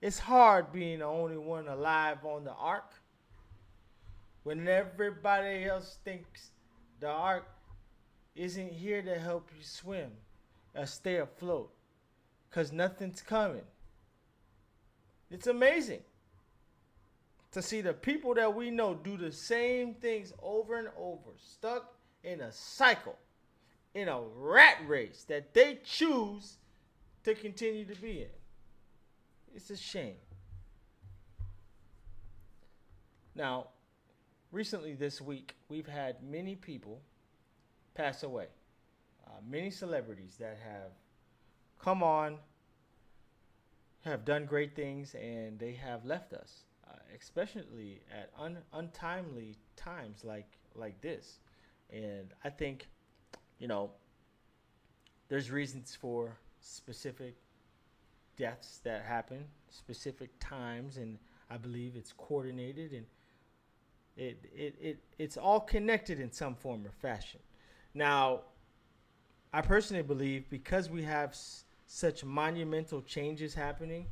It's hard being the only one alive on the ark when everybody else thinks the ark isn't here to help you swim or stay afloat, because nothing's coming. It's amazing to see the people that we know do the same things over and over, stuck in a cycle, in a rat race that they choose to continue to be in. It's a shame. Now, recently this week, we've had many people pass away. Many celebrities that have come on, have done great things, and they have left us. especially at untimely times like this. And I think, you know, there's reasons for specific deaths that happen, specific times, and I believe it's coordinated, and it's all connected in some form or fashion. Now, I personally believe because we have such monumental changes happening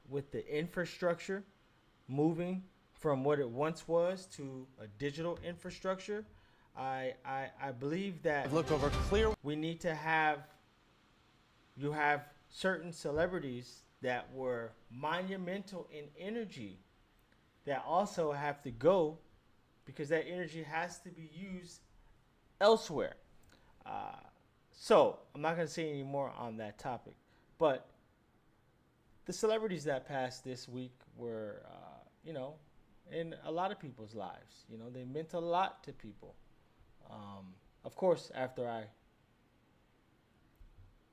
with the infrastructure moving from what it once was to a digital infrastructure, I believe that
Look over clear.
we need to have certain celebrities that were monumental in energy that also have to go because that energy has to be used elsewhere. So I'm not going to say any more on that topic, but the celebrities that passed this week were, you know, in a lot of people's lives. You know, they meant a lot to people. Of course, after I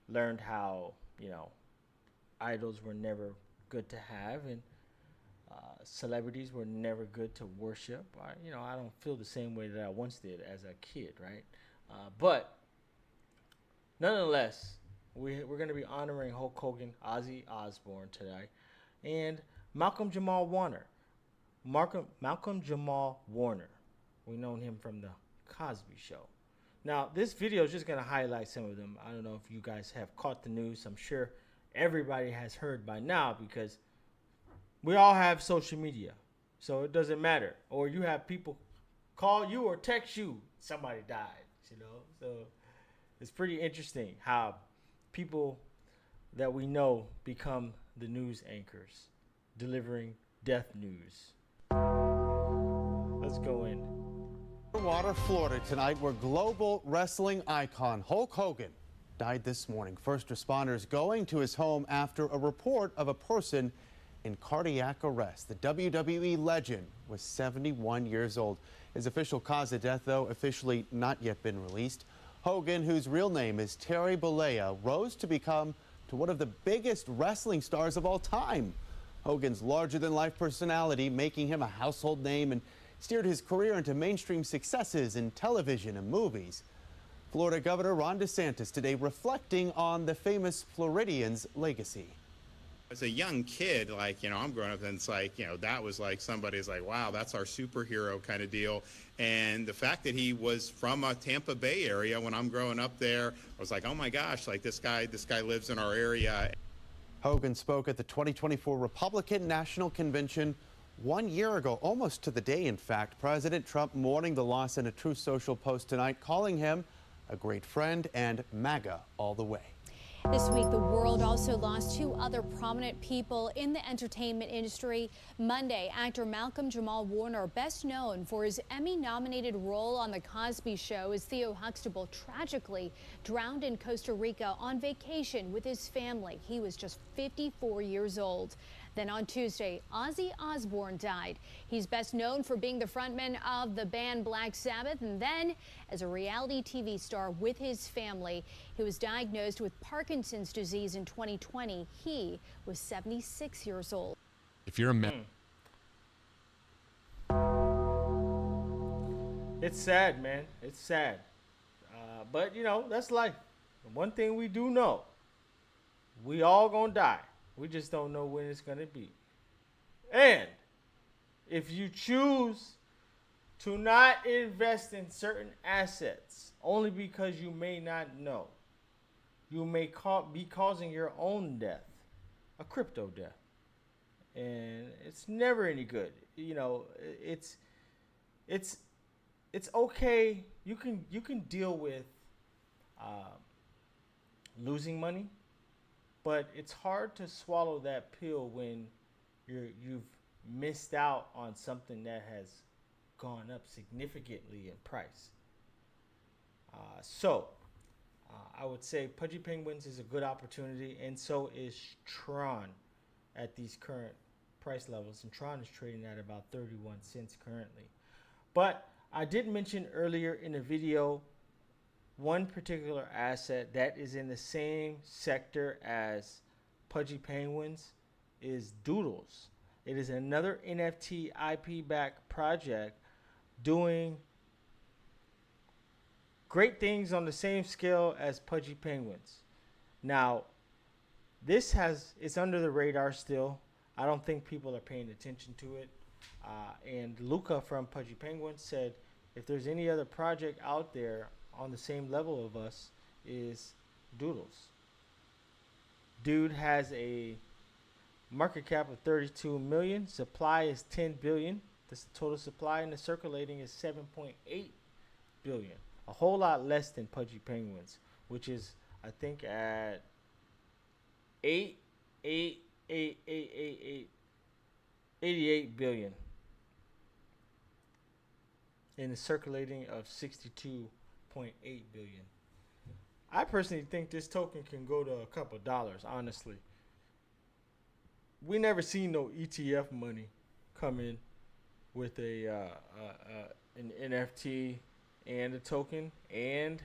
learned how, you know, idols were never good to have and celebrities were never good to worship. I don't feel the same way that I once did as a kid, right? But nonetheless, we're going to be honoring Hulk Hogan, Ozzy Osbourne today, and Malcolm-Jamal Warner. Malcolm-Jamal Warner. We know him from the Cosby Show. Now, this video is just going to highlight some of them. I don't know if you guys have caught the news. I'm sure everybody has heard by now because we all have social media. So it doesn't matter. Or you have people call you or text you, somebody died, you know. So it's pretty interesting how people that we know become the news anchors, delivering death news. Let's go in.
Water, Florida tonight, where global wrestling icon Hulk Hogan died this morning. First responders going to his home after a report of a person in cardiac arrest. The WWE legend was 71 years old. His official cause of death, though, officially not yet been released. Hogan, whose real name is Terry Bollea, rose to become one of the biggest wrestling stars of all time. Hogan's larger-than-life personality making him a household name and steered his career into mainstream successes in television and movies. Florida Governor Ron DeSantis today reflecting on the famous Floridian's legacy.
As a young kid, I'm growing up and it's that was somebody's wow, that's our superhero kind of deal. And the fact that he was from a Tampa Bay area when I'm growing up there, I was like, oh my gosh, this guy lives in our area.
Hogan spoke at the 2024 Republican National Convention 1 year ago, almost to the day, in fact. President Trump mourning the loss in a Truth Social post tonight, calling him a great friend and MAGA all the way.
This week, the world also lost two other prominent people in the entertainment industry. Monday, actor Malcolm-Jamal Warner, best known for his Emmy-nominated role on The Cosby Show, as Theo Huxtable tragically drowned in Costa Rica on vacation with his family. He was just 54 years old. Then on Tuesday, Ozzy Osbourne died. He's best known for being the frontman of the band Black Sabbath and then as a reality TV star with his family. He was diagnosed with Parkinson's disease in 2020. He was 76 years old.
If you're a man.
It's sad, man. It's sad. But, that's life. One thing we do know, we all gonna die. We just don't know when it's going to be. And if you choose to not invest in certain assets only because you may not know, you may be causing your own death, a crypto death. And it's never any good. It's okay. You can deal with losing money. But it's hard to swallow that pill when you've missed out on something that has gone up significantly in price. So I would say Pudgy Penguins is a good opportunity, and so is Tron at these current price levels. And Tron is trading at about 31 cents currently. But I did mention earlier in the video one particular asset that is in the same sector as Pudgy Penguins is Doodles. It is another NFT IP-backed project doing great things on the same scale as Pudgy Penguins. Now, it's under the radar still. I don't think people are paying attention to it. And Luca from Pudgy Penguins said, if there's any other project out there on the same level of us, is Doodles. Dude has a market cap of 32 million. Supply is 10 billion. The total supply, and the circulating is 7.8 billion. A whole lot less than Pudgy Penguins, which is, I think, at 88 billion. In the circulating of 62.8 billion. I personally think this token can go to a couple dollars, honestly. We never seen no ETF money come in with an NFT and a token and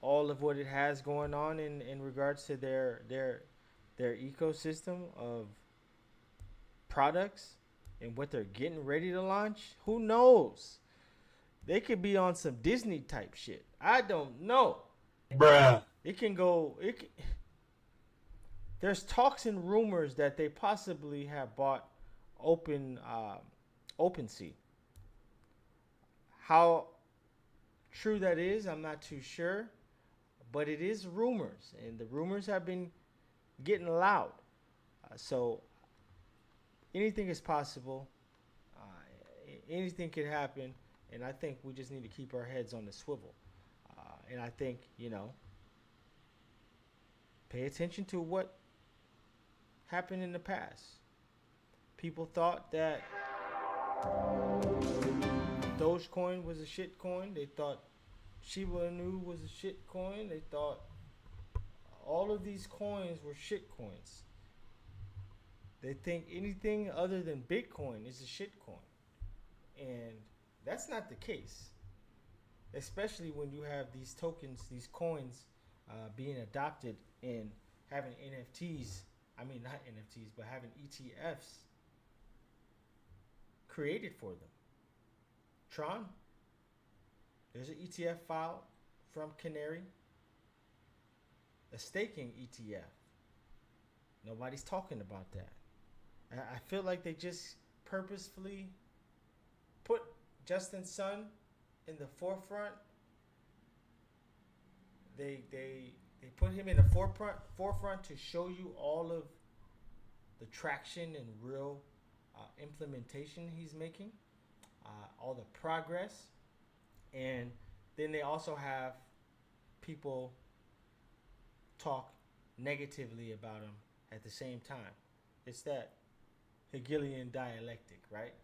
all of what it has going on in regards to their ecosystem of products and what they're getting ready to launch. Who knows? They could be on some Disney type shit. I don't know.
Bruh.
It can go. There's talks and rumors that they possibly have bought OpenSea. How true that is, I'm not too sure, but it is rumors, and the rumors have been getting loud. So anything is possible. Anything could happen, and I think we just need to keep our heads on the swivel. And I think, pay attention to what happened in the past. People thought that Dogecoin was a shit coin. They thought Shiba Inu was a shit coin. They thought all of these coins were shit coins. They think anything other than Bitcoin is a shit coin. And that's not the case. Especially when you have these tokens, these coins being adopted and having NFTs. I mean, not NFTs, but having ETFs created for them. Tron, there's an ETF filed from Canary. A staking ETF. Nobody's talking about that. I feel like they just purposefully put Justin Sun in the forefront. They put him in the forefront to show you all of the traction and real implementation he's making, all the progress, and then they also have people talk negatively about him at the same time. It's that Hegelian dialectic, right?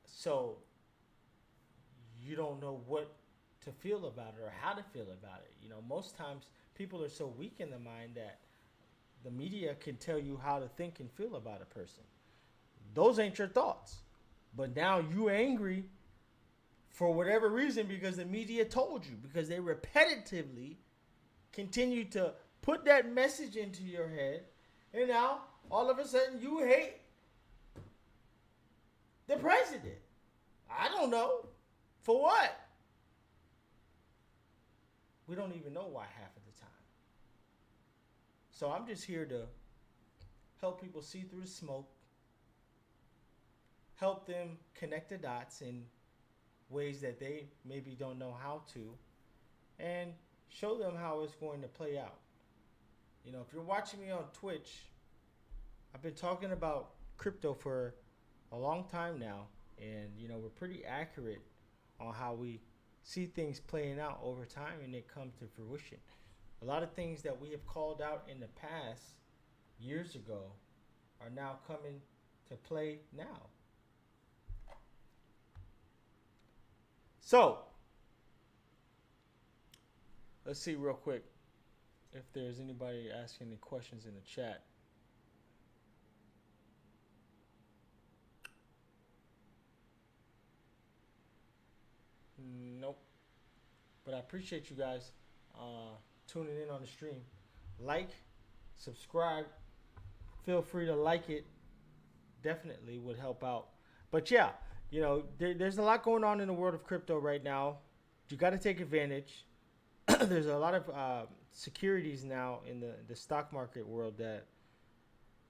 So you don't know what to feel about it or how to feel about it. Most times people are so weak in the mind that the media can tell you how to think and feel about a person. Those ain't your thoughts. But now you angry for whatever reason because the media told you, because they repetitively continue to put that message into your head, and now all of a sudden you hate the president. I don't know. For what? We don't even know why half of the time. So I'm just here to help people see through the smoke, help them connect the dots in ways that they maybe don't know how to, and show them how it's going to play out. If you're watching me on Twitch, I've been talking about crypto for a long time now, and we're pretty accurate on how we see things playing out over time and they come to fruition. A lot of things that we have called out in the past years ago are now coming to play now. So let's see real quick if there's anybody asking any questions in the chat. Nope. But I appreciate you guys tuning in on the stream. Like, subscribe. Feel free to like it definitely would help out. But yeah, there's a lot going on in the world of crypto right now. You got to take advantage. There's a lot of securities now in the stock market world that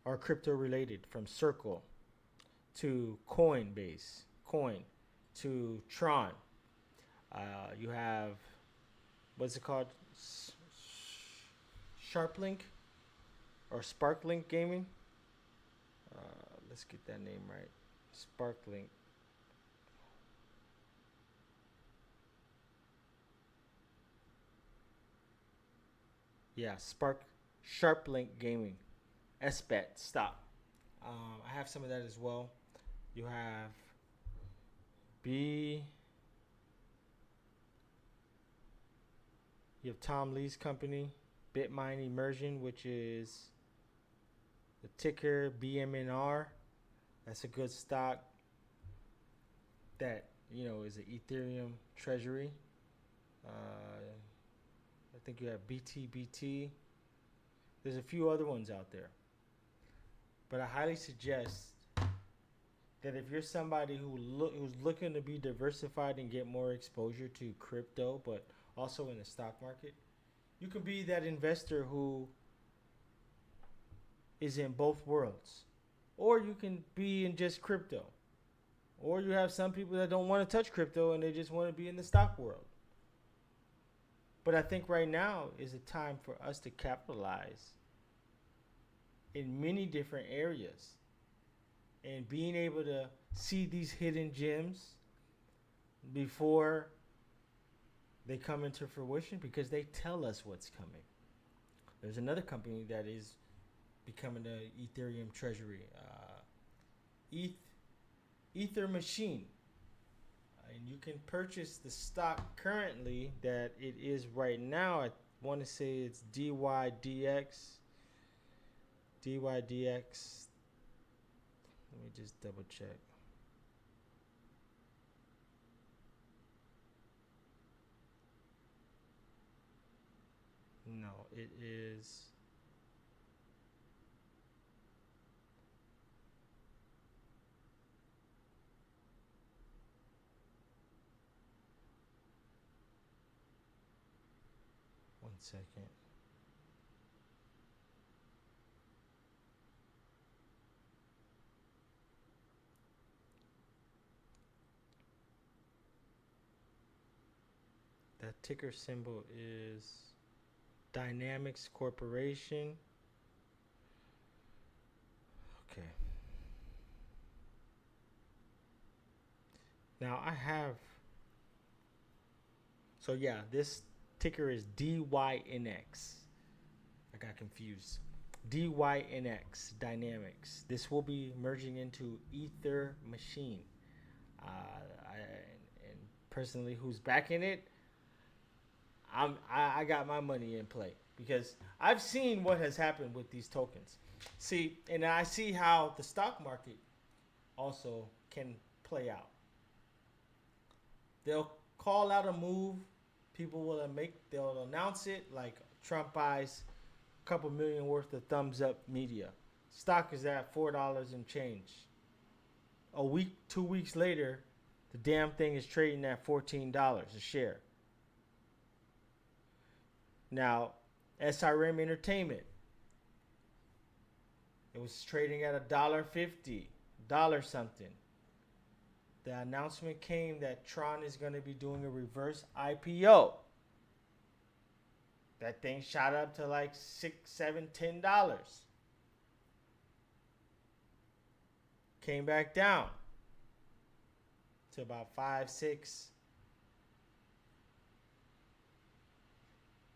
are crypto related, from Circle to Coinbase, Coin to Tron. You have, what's it called? Sharplink or Sparklink Gaming. Let's get that name right. Sparklink. Yeah, Sharplink Gaming. SBET stock. I have some of that as well. You have you have Tom Lee's company, Bitmine Immersion, which is the ticker BMNR. That's a good stock that, is an Ethereum treasury. I think you have BTBT. There's a few other ones out there. But I highly suggest that if you're somebody who's looking to be diversified and get more exposure to crypto, but also in the stock market, you can be that investor who is in both worlds. Or you can be in just crypto. Or you have some people that don't want to touch crypto and they just want to be in the stock world. But I think right now is a time for us to capitalize in many different areas. And being able to see these hidden gems before they come into fruition, because they tell us what's coming. There's another company that is becoming an Ethereum treasury, Ether Machine. And you can purchase the stock currently that it is right now. I want to say it's DYDX. DYDX. Let me just double check. No, it is. One second. That ticker symbol is Dynamics Corporation. Okay. Now I have. So yeah, this ticker is DYNX. I got confused. DYNX Dynamics. This will be merging into Ether Machine. And personally, who's backing it? I got my money in play, because I've seen what has happened with these tokens. See, and I see how the stock market also can play out. They'll call out a move. People they'll announce it, like Trump buys a couple million worth of thumbs up media. Stock is at $4 and change. A week, 2 weeks later, the damn thing is trading at $14 a share. Now, SRM Entertainment, it was trading at $1.50, dollar something. The announcement came that Tron is going to be doing a reverse IPO. That thing shot up to like $6, $7, $10. Came back down to about 5, 6.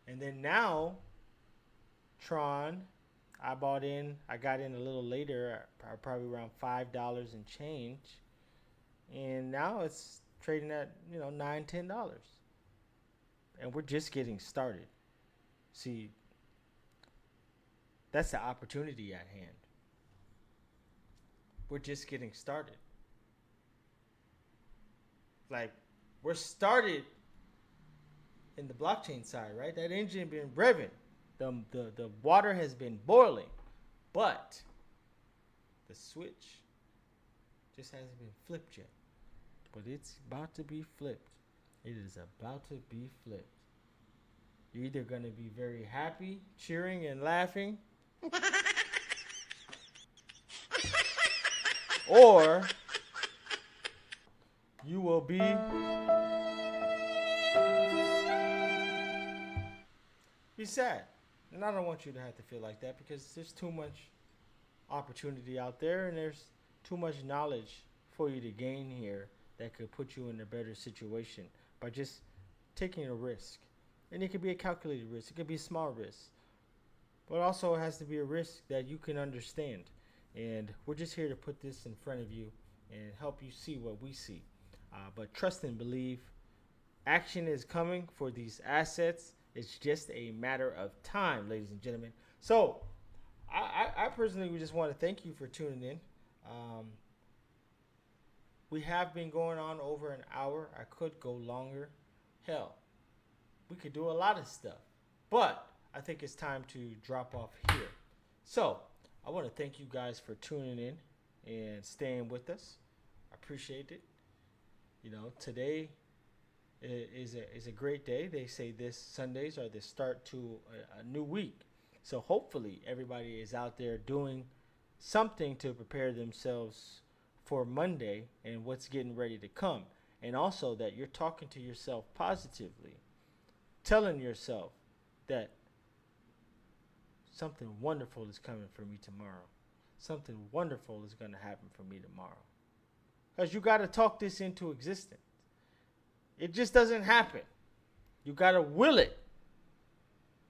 And then now, Tron, I got in a little later, probably around $5 and change. And now it's trading at, $9, $10. And we're just getting started. See, that's the opportunity at hand. We're just getting started. Like, we're started in the blockchain side, right? That engine been revving. The water has been boiling. But the switch Just hasn't been flipped yet. But it's about to be flipped. It is about to be flipped. You're either going to be very happy, cheering, and laughing, or you will be sad. And I don't want you to have to feel like that, because there's too much opportunity out there, and there's too much knowledge for you to gain here that could put you in a better situation by just taking a risk. And it could be a calculated risk. It could be a small risk. But also it has to be a risk that you can understand. And we're just here to put this in front of you and help you see what we see. But trust and believe, action is coming for these assets. It's just a matter of time, ladies and gentlemen. So I personally would just want to thank you for tuning in. We have been going on over an hour. I could go longer. Hell, we could do a lot of stuff. But I think it's time to drop off here. So I want to thank you guys for tuning in and staying with us. I appreciate it. You know, today is a great day. They say this Sundays are the start to a new week. So hopefully everybody is out there doing something to prepare themselves for Monday and what's getting ready to come. And also that you're talking to yourself positively, telling yourself that something wonderful is coming for me tomorrow. Something wonderful is going to happen for me tomorrow. Because you got to talk this into existence. It just doesn't happen. You got to will it.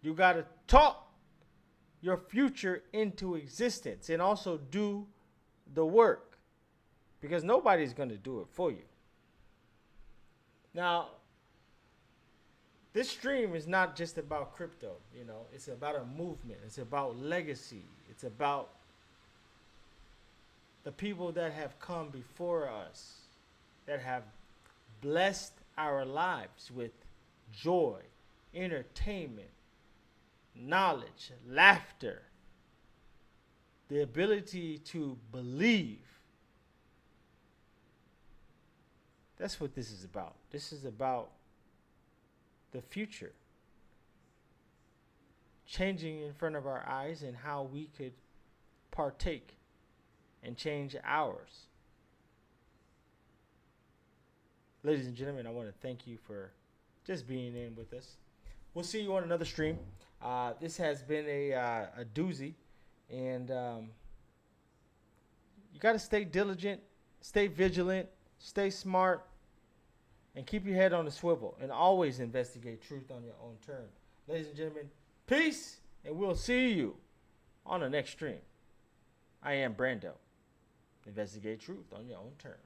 You got to talk your future into existence and also do the work, because nobody's going to do it for you. Now, this stream is not just about crypto, you know, it's about a movement. It's about legacy. It's about the people that have come before us, that have blessed our lives with joy, entertainment, knowledge, laughter, the ability to believe. That's what this is about. This is about the future changing in front of our eyes and how we could partake and change ours. Ladies and gentlemen, I want to thank you for just being in with us. We'll see you on another stream. This has been a doozy, and you got to stay diligent, stay vigilant, stay smart, and keep your head on the swivel, and always investigate truth on your own terms. Ladies and gentlemen, peace, and we'll see you on the next stream. I am Brando. Investigate truth on your own terms.